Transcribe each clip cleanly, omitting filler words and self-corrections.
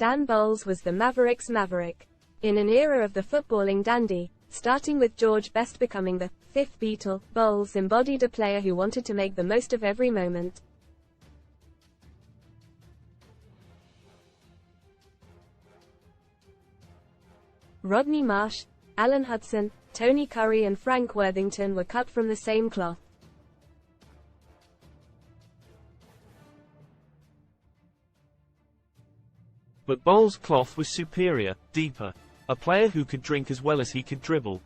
Stan Bowles was the Mavericks' maverick. In an era of the footballing dandy, starting with George Best becoming the fifth Beatle, Bowles embodied a player who wanted to make the most of every moment. Rodney Marsh, Alan Hudson, Tony Curry and Frank Worthington were cut from the same cloth. But Bowles' cloth was superior, deeper. A player who could drink as well as he could dribble.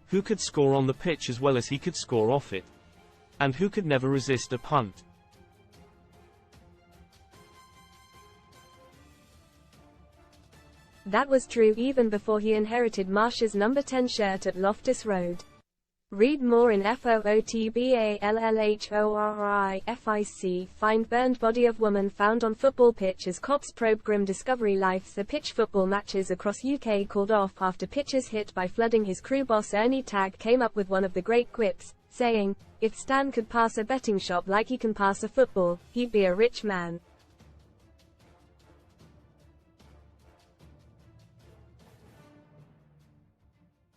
Who could score on the pitch as well as he could score off it. And who could never resist a punt. That was true even before he inherited Marsh's number 10 shirt at Loftus Road. Read more in FOOTBALLHORIFIC. Find burned body of woman found on football pitch as cops probe grim discovery. Life. The pitch football matches across UK called off after pitches hit by flooding. His crew boss Ernie Tagg came up with one of the great quips, saying, "If Stan could pass a betting shop like he can pass a football, he'd be a rich man."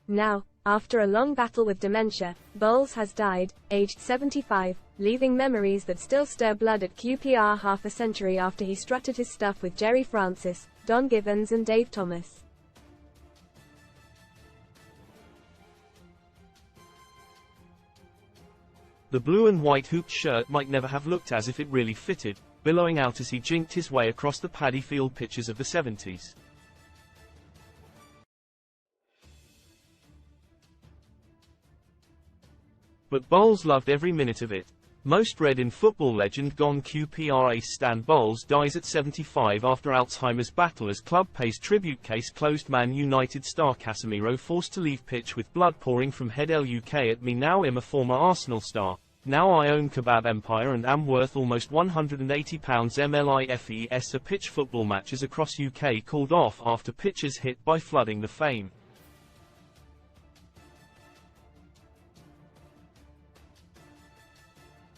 Now, after a long battle with dementia, Bowles has died, aged 75, leaving memories that still stir blood at QPR half a century after he strutted his stuff with Jerry Francis, Don Gibbons and Dave Thomas. The blue and white hooped shirt might never have looked as if it really fitted, billowing out as he jinked his way across the paddy field pitches of the 70s. But Bowles loved every minute of it. Most read in football legend gone QPR ace Stan Bowles dies at 75 after Alzheimer's battle as club pays tribute. Case closed. Man United star Casemiro forced to leave pitch with blood pouring from head. LUK at me now. I'm a former Arsenal star. Now I own Kebab Empire and am worth almost £180 MLIFES. A pitch football matches across UK called off after pitches hit by flooding. The fame,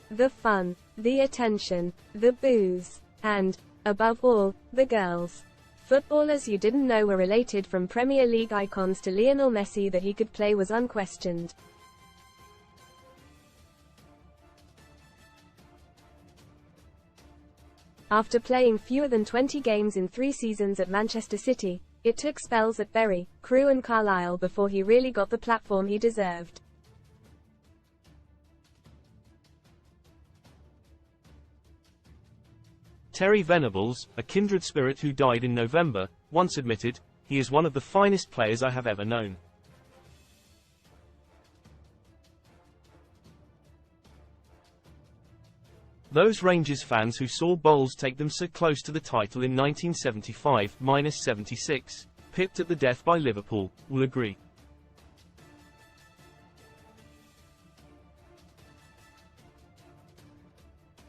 the fun, the attention, the booze, and, above all, the girls. Footballers you didn't know were related, from Premier League icons to Lionel Messi. That he could play was unquestioned. After playing fewer than 20 games in 3 seasons at Manchester City, it took spells at Bury, Crewe and Carlisle before he really got the platform he deserved. Terry Venables, a kindred spirit who died in November, once admitted, "He is one of the finest players I have ever known." Those Rangers fans who saw Bowles take them so close to the title in 1975-76, pipped at the death by Liverpool, will agree.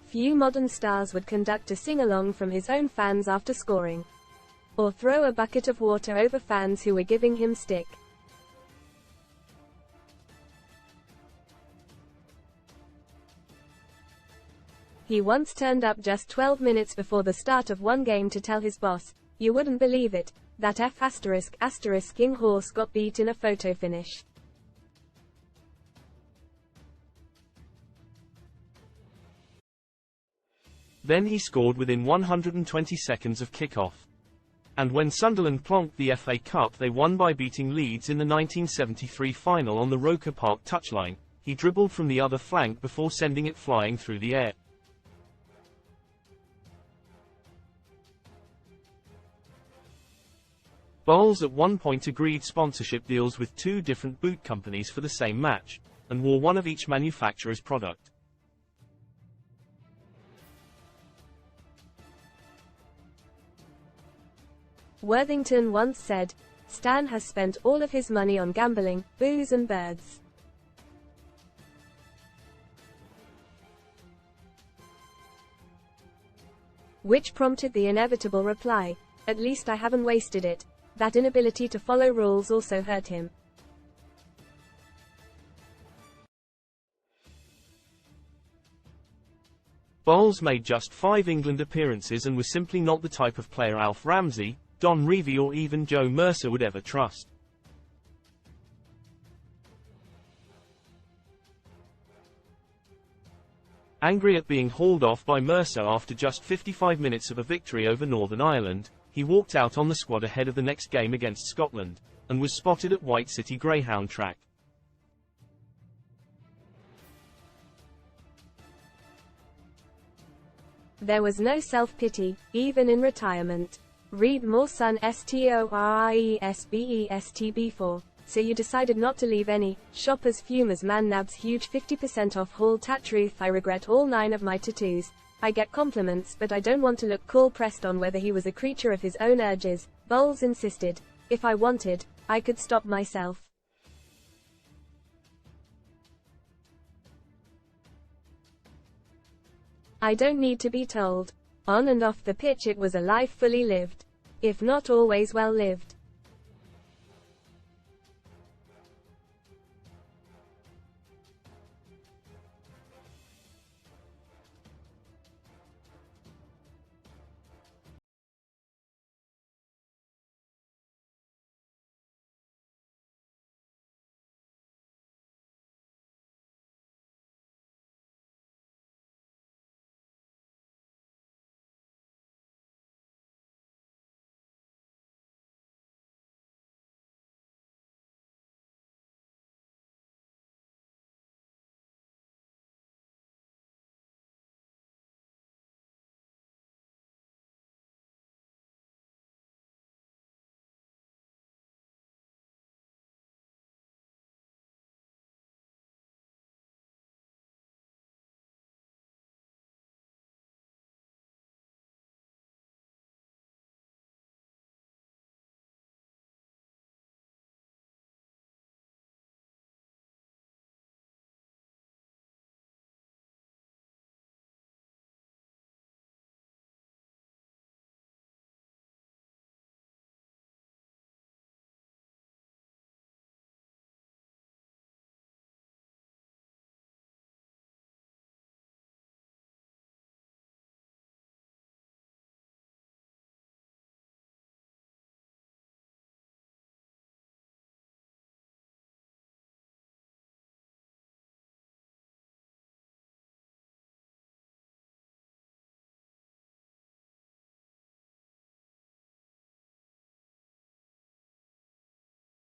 Few modern stars would conduct a sing-along from his own fans after scoring, or throw a bucket of water over fans who were giving him stick. He once turned up just 12 minutes before the start of one game to tell his boss, "You wouldn't believe it, that F***ing horse got beat in a photo finish." Then he scored within 120 seconds of kick-off. And when Sunderland plonked the FA Cup, they won by beating Leeds in the 1973 final on the Roker Park touchline. He dribbled from the other flank before sending it flying through the air. Bowles at one point agreed sponsorship deals with 2 different boot companies for the same match, and wore one of each manufacturer's product. Worthington once said, "Stan has spent all of his money on gambling, booze and birds." Which prompted the inevitable reply, "At least I haven't wasted it." That inability to follow rules also hurt him. Bowles made just 5 England appearances and was simply not the type of player Alf Ramsey, Don Revie or even Joe Mercer would ever trust. Angry at being hauled off by Mercer after just 55 minutes of a victory over Northern Ireland, he walked out on the squad ahead of the next game against Scotland, and was spotted at White City Greyhound track. There was no self-pity, even in retirement. Read more son STORIESBESTB4. So you decided not to leave any. Shoppers fume as man nabs huge 50% off haul. Truth, I regret all 9 of my tattoos. I get compliments but I don't want to look cool. Pressed on whether he was a creature of his own urges, Bowles insisted, if I wanted, I could stop myself. I don't need to be told. On and off the pitch it was a life fully lived. If not always well lived.